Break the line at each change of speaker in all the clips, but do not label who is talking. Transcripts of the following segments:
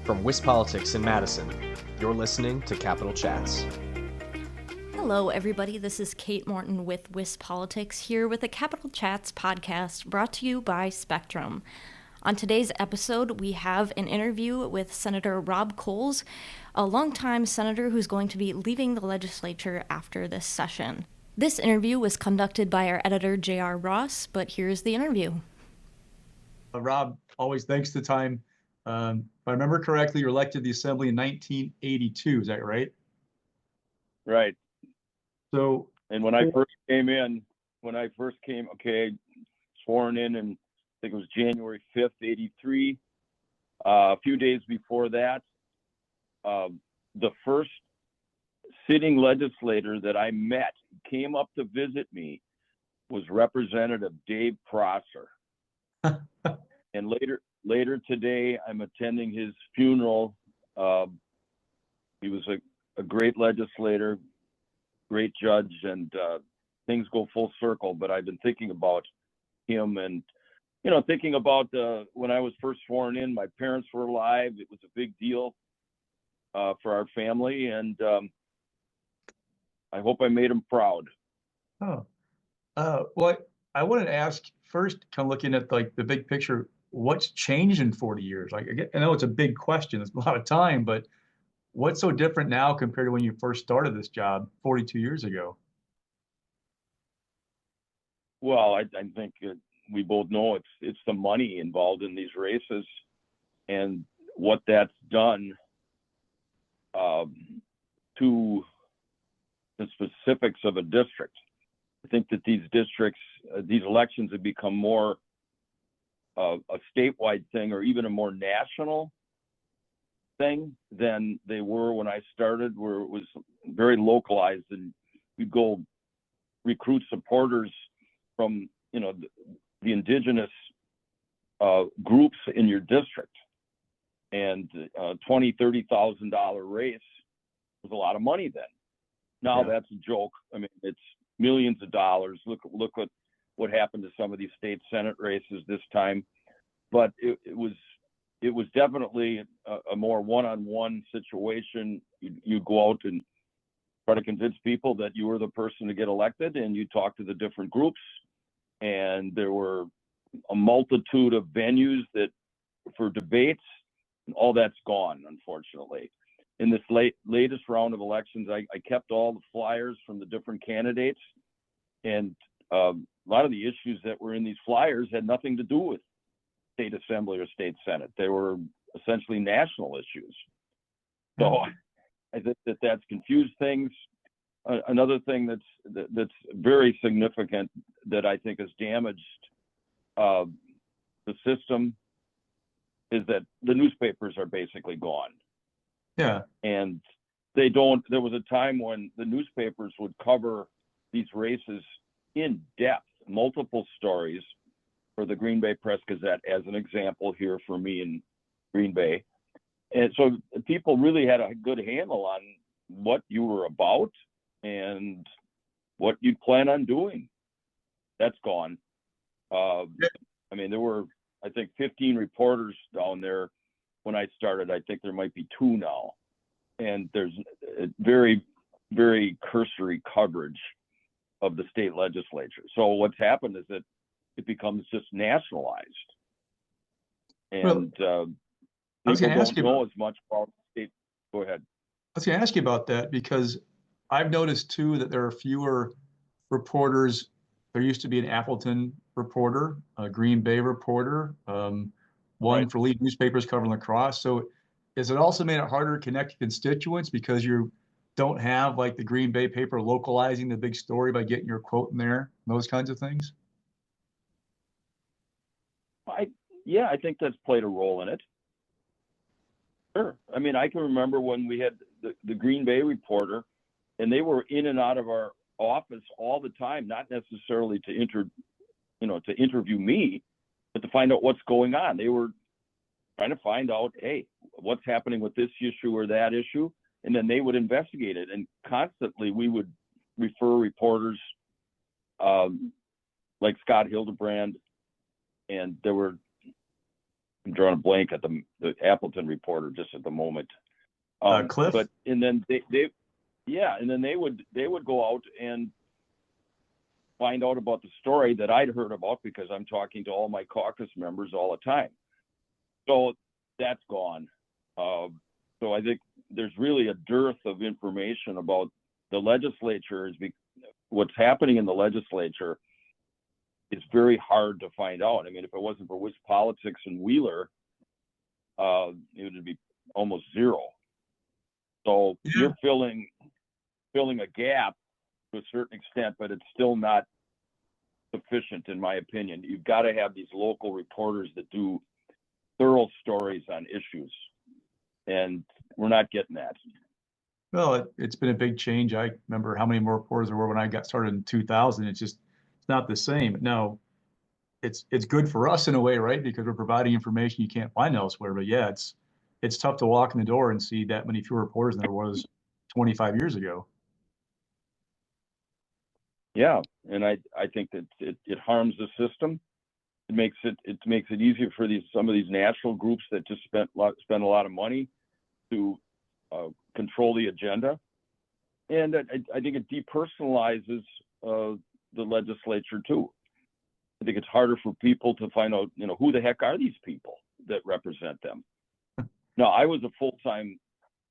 From WisPolitics in Madison, you're listening to Capitol Chats.
Hello, everybody. This is Kate Morton with WisPolitics here with the Capitol Chats podcast brought to you by Spectrum. On today's episode, we have an interview with Senator Rob Cowles, a longtime senator who's going to be leaving the legislature after this session. This interview was conducted by our editor, J.R. Ross, but here's the interview.
Rob, always thanks for the time. If I remember correctly, you were elected to the Assembly in 1982. Is that right?
Right.
So,
and when I first came, sworn in, and I think it was January 5th, 83. A few days before that, the first sitting legislator that I met came up to visit me was Representative Dave Prosser. And later today, I'm attending his funeral. He was a great legislator, great judge, and things go full circle. But I've been thinking about him and, thinking about when I was first sworn in, my parents were alive. It was a big deal for our family, and I hope I made him proud.
well, I wanted to ask first, kind of looking at the big picture, what's changed in 40 years? I know it's a big question. It's a lot of time, but what's so different now compared to when you first started this job 42 years ago?
Well, I think we both know it's the money involved in these races and what that's done to the specifics of a district. I think that these districts, these elections have become more a statewide thing or even a more national thing than they were when I started, where it was very localized and you go recruit supporters from, the indigenous groups in your district. And $20,000, $30,000 race was a lot of money then. Now that's a joke. I mean, it's millions of dollars. Look at what happened to some of these state Senate races this time. But it was definitely a more one-on-one situation. You go out and try to convince people that you were the person to get elected, and you talk to the different groups. And there were a multitude of venues for debates, and all that's gone, unfortunately. In this latest round of elections, I kept all the flyers from the different candidates, and a lot of the issues that were in these flyers had nothing to do with state assembly or state senate. They were essentially national issues. So I think that's confused things. Another thing that's very significant that I think has damaged the system is that the newspapers are basically gone.
Yeah.
And there was a time when the newspapers would cover these races in depth, multiple stories for the Green Bay Press Gazette, as an example here for me in Green Bay. And so people really had a good handle on what you were about and what you plan on doing. That's gone. I mean, there were, I think, 15 reporters down there when I started. I think there might be 2 now. And there's very, very cursory coverage of the state legislature. So what's happened is that it becomes just nationalized. And people don't know as much about the state. Go ahead.
I was going to ask you about that because I've noticed too that there are fewer reporters. There used to be an Appleton reporter, a Green Bay reporter, one for lead newspapers covering lacrosse. So has it also made it harder to connect to constituents because you don't have like the Green Bay paper localizing the big story by getting your quote in there, those kinds of things?
I think that's played a role in it. Sure. I mean, I can remember when we had the Green Bay reporter, and they were in and out of our office all the time, not necessarily to interview me, but to find out what's going on. They were trying to find out, hey, what's happening with this issue or that issue, and then they would investigate it. And constantly we would refer reporters like Scott Hildebrand, and there were I'm drawing a blank at the Appleton reporter just at the moment.
Cliff.
But and then they would go out and find out about the story that I'd heard about because I'm talking to all my caucus members all the time. So that's gone. So I think there's really a dearth of information about the legislature. What's happening in the legislature is very hard to find out. I mean, if it wasn't for WisPolitics and Wheeler, it would be almost zero. So you're filling a gap to a certain extent, but it's still not sufficient, in my opinion. You've got to have these local reporters that do thorough stories on issues, and we're not getting that.
Well, it's been a big change. I remember how many more reporters there were when I got started in 2000. It's not the same. Now, it's good for us in a way, right? Because we're providing information you can't find elsewhere. But yeah, it's tough to walk in the door and see that many fewer reporters than there was 25 years ago.
Yeah, and I think that it harms the system. It makes it easier for some of these national groups that just spend a lot of money to control the agenda, and I think it depersonalizes the legislature too. I think it's harder for people to find out, who the heck are these people that represent them. No, I was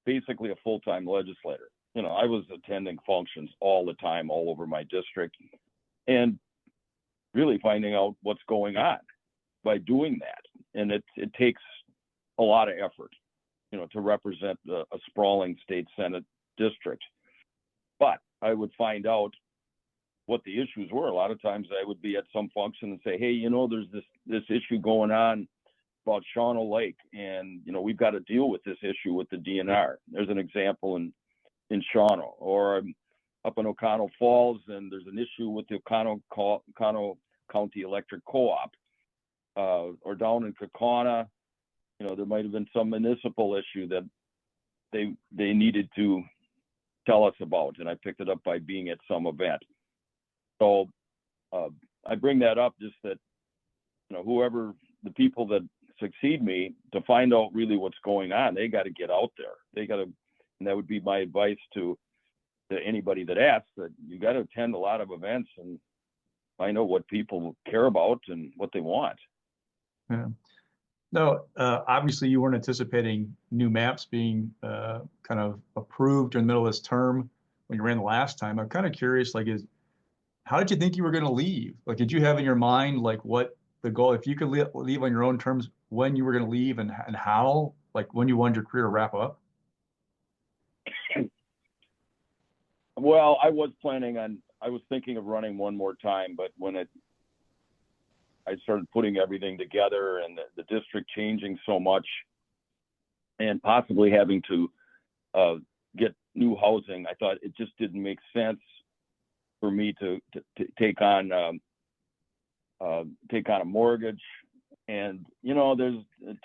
basically a full-time legislator. I was attending functions all the time, all over my district, and really finding out what's going on by doing that. And it takes a lot of effort, to represent a sprawling state Senate district. But I would find out what the issues were. A lot of times I would be at some function and say, hey, there's this issue going on about Shawano Lake, and, we've got to deal with this issue with the DNR. There's an example in Shawano, or I'm up in O'Connell Falls, and there's an issue with the O'Connell County Electric Co-op, or down in Kaukauna, there might have been some municipal issue that they needed to tell us about, and I picked it up by being at some event. So I bring that up just that, whoever the people that succeed me, to find out really what's going on, they got to get out there. And that would be my advice to anybody that asks, that you got to attend a lot of events and find out what people care about and what they want.
Yeah. No, obviously you weren't anticipating new maps being kind of approved in the middle of this term when you ran the last time. I'm kind of curious, how did you think you were going to leave? Did you have in your mind, what the goal, if you could leave on your own terms, when you were going to leave and how, when you wanted your career to wrap up?
Well, I was thinking of running one more time, but when I started putting everything together and the district changing so much and possibly having to get new housing, I thought it just didn't make sense for me to take on a mortgage. And,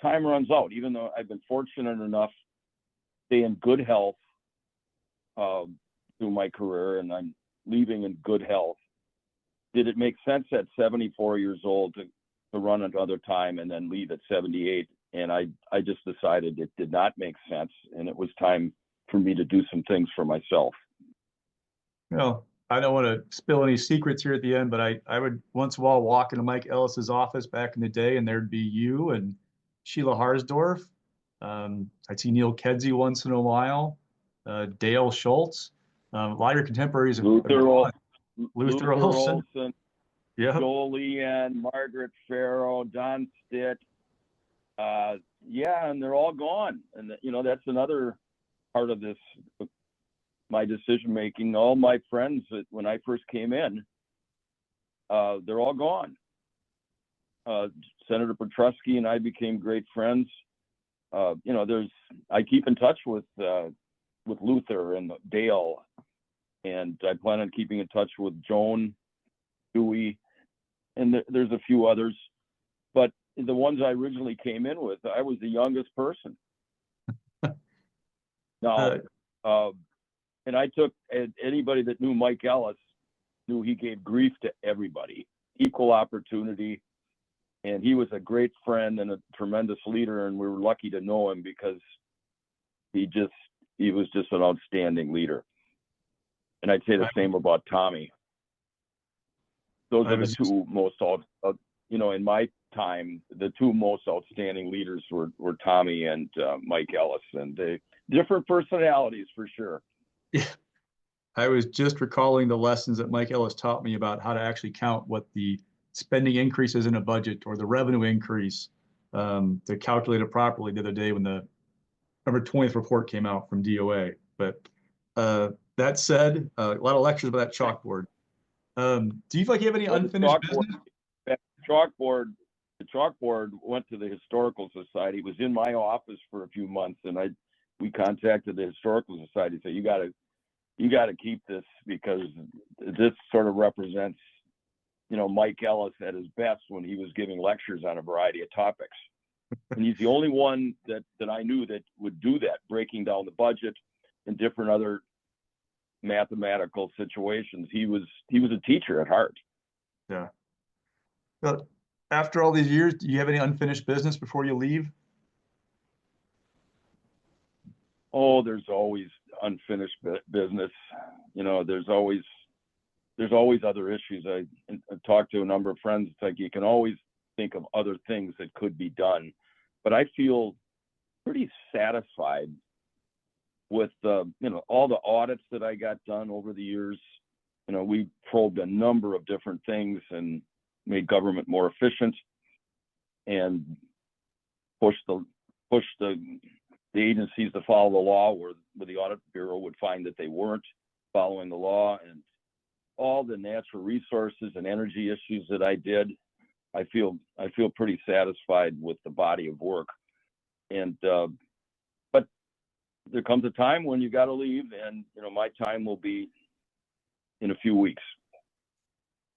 time runs out, even though I've been fortunate enough to stay in good health through my career, and I'm leaving in good health. Did it make sense at 74 years old to run another time and then leave at 78? And I just decided it did not make sense, and it was time for me to do some things for myself.
Well, I don't want to spill any secrets here at the end, but I would once in a while walk into Mike Ellis's office back in the day, and there'd be you and Sheila Harsdorf. I'd see Neil Kedzie once in a while, Dale Schultz. A lot of your contemporaries have gone. Luther Olson. Yeah.
Joel Leanne, Margaret Farrow, Don Stitt. And they're all gone. And, that's another part of this, my decision making. All my friends when I first came in, they're all gone. Senator Petrusky and I became great friends. I keep in touch with Luther and Dale, and I plan on keeping in touch with Joan, Dewey, and there's a few others. But the ones I originally came in with, I was the youngest person. Now, and I took anybody that knew Mike Ellis knew he gave grief to everybody, equal opportunity. And he was a great friend and a tremendous leader, and we were lucky to know him because he was just an outstanding leader. And I'd say the same about Tommy. Those are the two most, in my time, the two most outstanding leaders were Tommy and Mike Ellis, and they different personalities for sure.
Yeah, I was just recalling the lessons that Mike Ellis taught me about how to actually count what the spending increases in a budget or the revenue increase to calculate it properly the other day when the November 20th report came out from DOA. But that said, a lot of lectures about that chalkboard. Do you feel like you have any unfinished business?
The chalkboard went to the Historical Society. It was in my office for a few months, and we contacted the Historical Society. So you got to keep this, because this sort of represents, Mike Ellis at his best when he was giving lectures on a variety of topics. And he's the only one that I knew that would do that, breaking down the budget and different other mathematical situations. He was a teacher at heart.
Yeah. Well, after all these years, do you have any unfinished business before you leave?
Oh, there's always unfinished business. There's always other issues. I talked to a number of friends. It's like you can always think of other things that could be done, but I feel pretty satisfied with all the audits that I got done over the years. We probed a number of different things and made government more efficient, and pushed the agencies to follow the law where the audit bureau would find that they weren't following the law. And all the natural resources and energy issues that I did, I feel pretty satisfied with the body of work. And but there comes a time when you got to leave, and my time will be in a few weeks.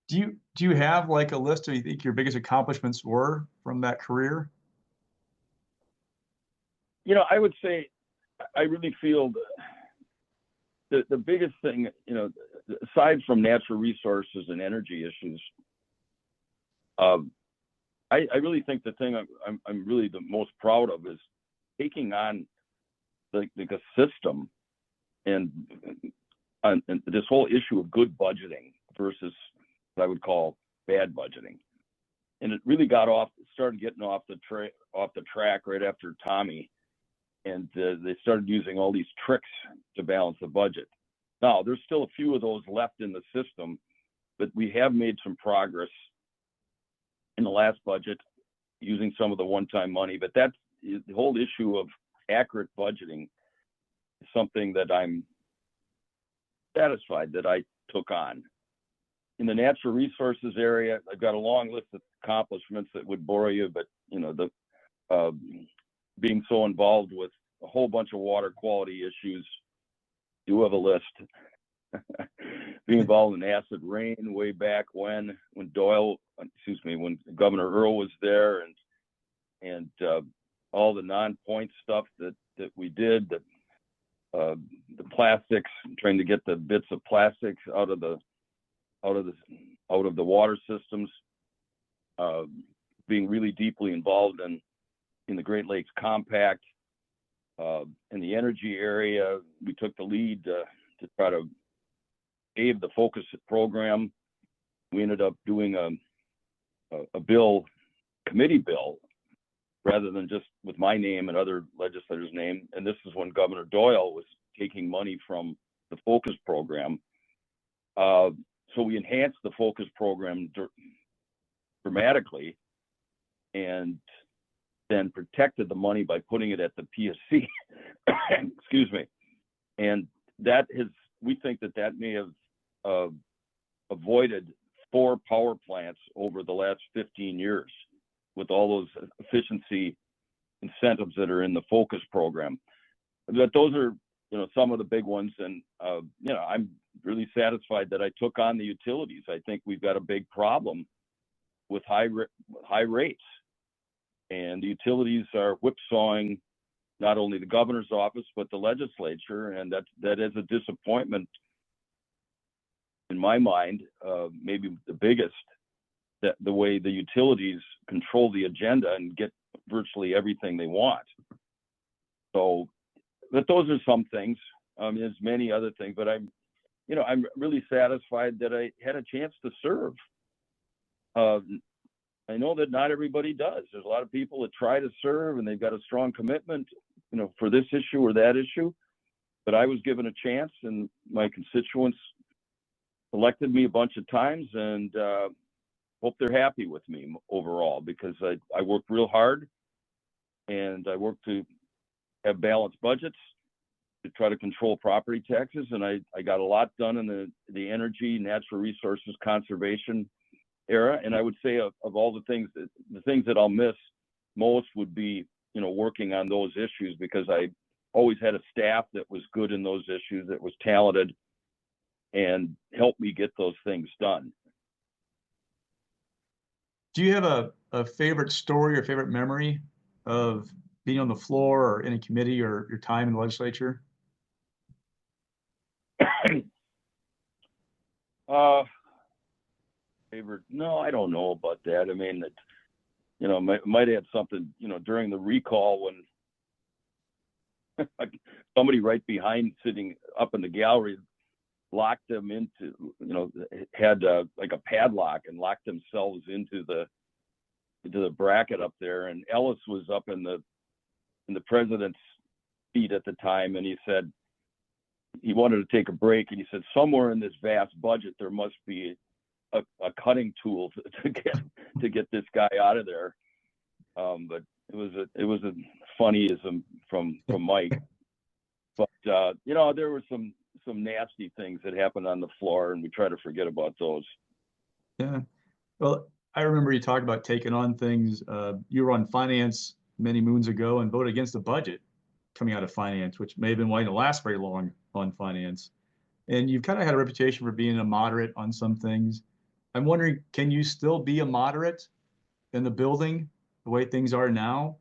Do you have like a list of you think your biggest accomplishments were from that career?
I would say I really feel the biggest thing, aside from natural resources and energy issues, I really think the thing I'm really the most proud of is taking on the system and this whole issue of good budgeting versus what I would call bad budgeting. And it really started getting off the track right after Tommy, and they started using all these tricks to balance the budget. Now, there's still a few of those left in the system, but we have made some progress in the last budget using some of the one-time money. But that's the whole issue of accurate budgeting is something that I'm satisfied that I took on. In the natural resources area, I've got a long list of accomplishments that would bore you, but being so involved with a whole bunch of water quality issues, do have a list. Being involved in acid rain way back when Governor Earl was there, and all the non-point stuff that we did, the plastics, trying to get the bits of plastics out of the water systems, being really deeply involved in the Great Lakes Compact. In the energy area, we took the lead to try to save the focus program. We ended up doing a committee bill, rather than just with my name and other legislators' name. And this is when Governor Doyle was taking money from the focus program. So we enhanced the focus program dramatically, and then protected the money by putting it at the PSC. Excuse me. And we think that may have avoided 4 power plants over the last 15 years with all those efficiency incentives that are in the focus program. But those are, some of the big ones. And, I'm really satisfied that I took on the utilities. I think we've got a big problem with high rates. And the utilities are whipsawing not only the governor's office, but the legislature. And that is a disappointment in my mind, maybe the biggest. the way the utilities control the agenda and get virtually everything they want. So, but those are some things. There's many other things, but I'm really satisfied that I had a chance to serve. I know that not everybody does. There's a lot of people that try to serve and they've got a strong commitment, for this issue or that issue. But I was given a chance, and my constituents elected me a bunch of times, and hope they're happy with me overall, because I worked real hard, and I worked to have balanced budgets, to try to control property taxes, and I got a lot done in the energy, natural resources conservation era. And I would say of all the things that I'll miss most would be, working on those issues, because I always had a staff that was good in those issues, that was talented, and helped me get those things done.
Do you have a favorite story or favorite memory of being on the floor or in a committee or your time in the legislature?
Favorite? No, I don't know about that. I mean, might have something, during the recall when somebody right behind, sitting up in the gallery, locked them into, had like a padlock and locked themselves into the bracket up there. And Ellis was up in the president's seat at the time, and he said he wanted to take a break, and he said somewhere in this vast budget there must be a cutting tool to get this guy out of there. But it was a funnyism from Mike. But there were some nasty things that happened on the floor, and we try to forget about those.
Yeah. Well, I remember you talked about taking on things. You were on finance many moons ago and voted against the budget coming out of finance, which may have been wanting to last very long on finance. And you've kind of had a reputation for being a moderate on some things. I'm wondering, can you still be a moderate in the building the way things are now?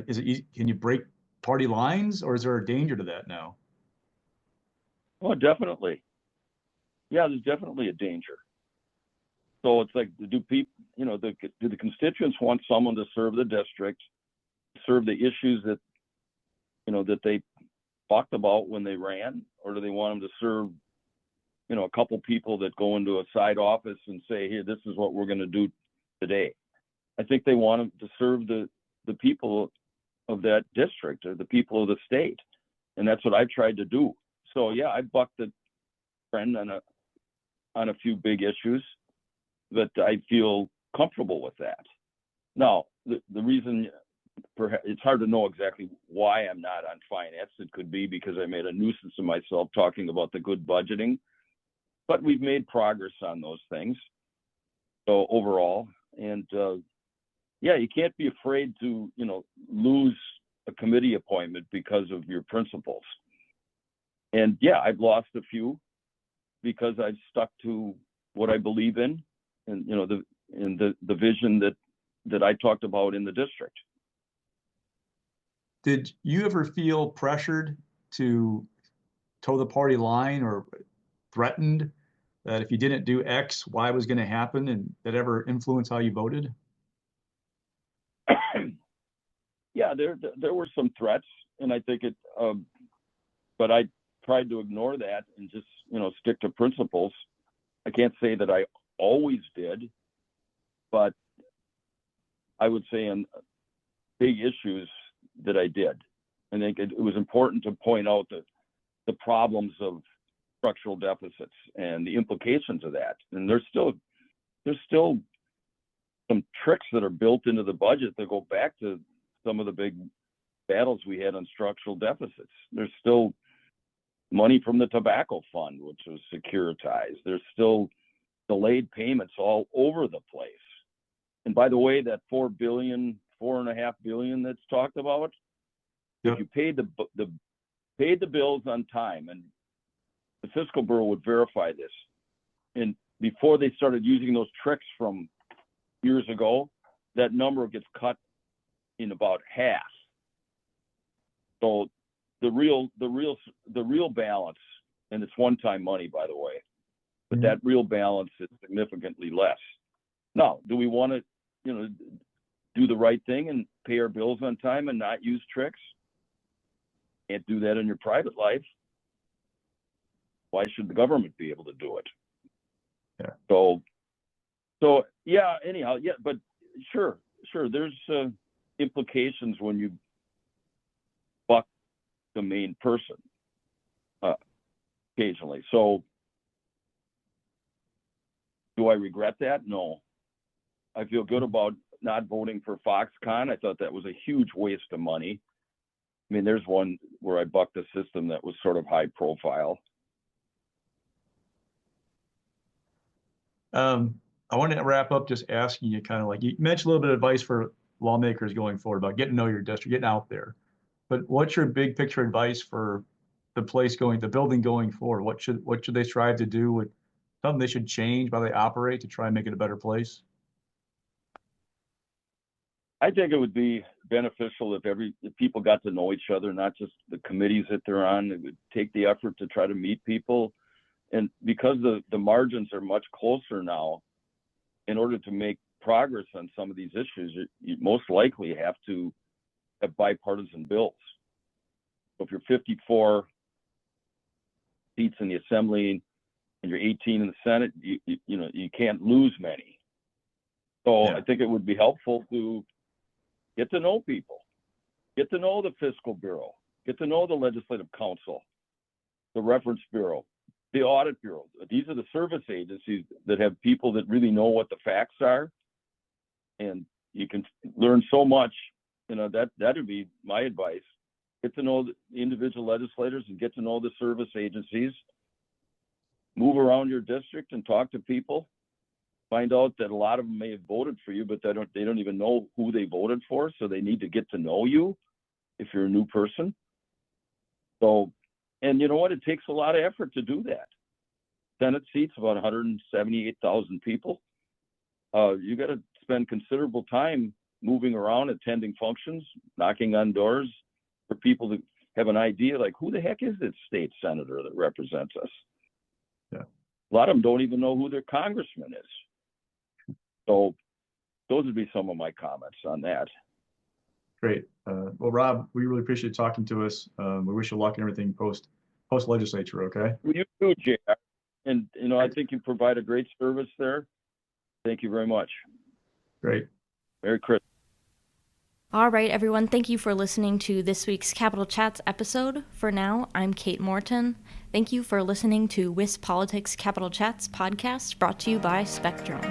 Is it easy? Can you break party lines, or is there a danger to that now?
Oh, definitely. Yeah, there's definitely a danger. So it's like, do the constituents want someone to serve the district, serve the issues that that they talked about when they ran, or do they want them to serve a couple people that go into a side office and say, here, this is what we're going to do today? I think they want them to serve the people of that district, or the people of the state, and that's what I tried to do. So yeah, I bucked the trend on a few big issues, but I feel comfortable with that. Now, the reason, perhaps it's hard to know exactly why I'm not on finance. It could be because I made a nuisance of myself talking about the good budgeting, but we've made progress on those things. So overall, and yeah, you can't be afraid to lose a committee appointment because of your principles. And yeah, I've lost a few because I've stuck to what I believe in, and the vision that I talked about in the district.
Did you ever feel pressured to toe the party line, or threatened that if you didn't do X, Y was going to happen, and that ever influence how you voted?
Yeah, there were some threats, and I think it, but I tried to ignore that and just stick to principles. I can't say that I always did, but I would say in big issues that I did. I think it was important to point out the problems of structural deficits and the implications of that. And there's still some tricks that are built into the budget that go back to some of the big battles we had on structural deficits. There's still money from the tobacco fund, which was securitized. There's still delayed payments all over the place. And by the way, that $4.5 billion that's talked about,
Yep.
if you paid the bills on time, and the Fiscal Bureau would verify this, and before they started using those tricks from years ago, that number gets cut in about half. So the real balance, and it's one-time money, by the way, but that real balance is significantly less. Now, do we want to, do the right thing and pay our bills on time and not use tricks? Can't do that in your private life. Why should the government be able to do it?
Yeah.
So yeah. Anyhow, yeah. But sure. There's implications when you buck the main person occasionally. So, do I regret that? No. I feel good about not voting for Foxconn. I thought that was a huge waste of money. I mean, there's one where I bucked a system that was sort of high profile.
I want to wrap up just asking you kind of like, you mentioned a little bit of advice for lawmakers going forward about getting to know your district, getting out there. But what's your big picture advice for the building going forward? What should they strive to do? With something they should change how they operate to try and make it a better place?
I think it would be beneficial if people got to know each other, not just the committees that they're on. It would take the effort to try to meet people. And because the margins are much closer now, in order to make progress on some of these issues, you most likely have to have bipartisan bills. So if you're 54 seats in the Assembly and you're 18 in the Senate, you can't lose many. So
Yeah.
I think it would be helpful to get to know people, get to know the Fiscal Bureau, get to know the Legislative Council, the Reference Bureau, the Audit Bureau. These are the service agencies that have people that really know what the facts are, and you can learn so much. That would be my advice. Get to know the individual legislators and get to know the service agencies. Move around your district and talk to people. Find out that a lot of them may have voted for you, but they don't even know who they voted for, so they need to get to know you if you're a new person. So, and you know what? It takes a lot of effort to do that. Senate seats, about 178,000 people. You got to spend considerable time moving around, attending functions, knocking on doors for people to have an idea, like, who the heck is this state senator that represents us?
Yeah.
A lot of them don't even know who their congressman is. So those would be some of my comments on that.
Great. Well, Rob, we really appreciate talking to us. We wish you luck and everything post legislature. Okay.
Well, you too, JR. And I think you provide a great service there. Thank you very much.
Great.
Merry Christmas.
All right, everyone. Thank you for listening to this week's Capitol Chats episode. For now, I'm Kate Morton. Thank you for listening to WisPolitics Capitol Chats podcast, brought to you by Spectrum.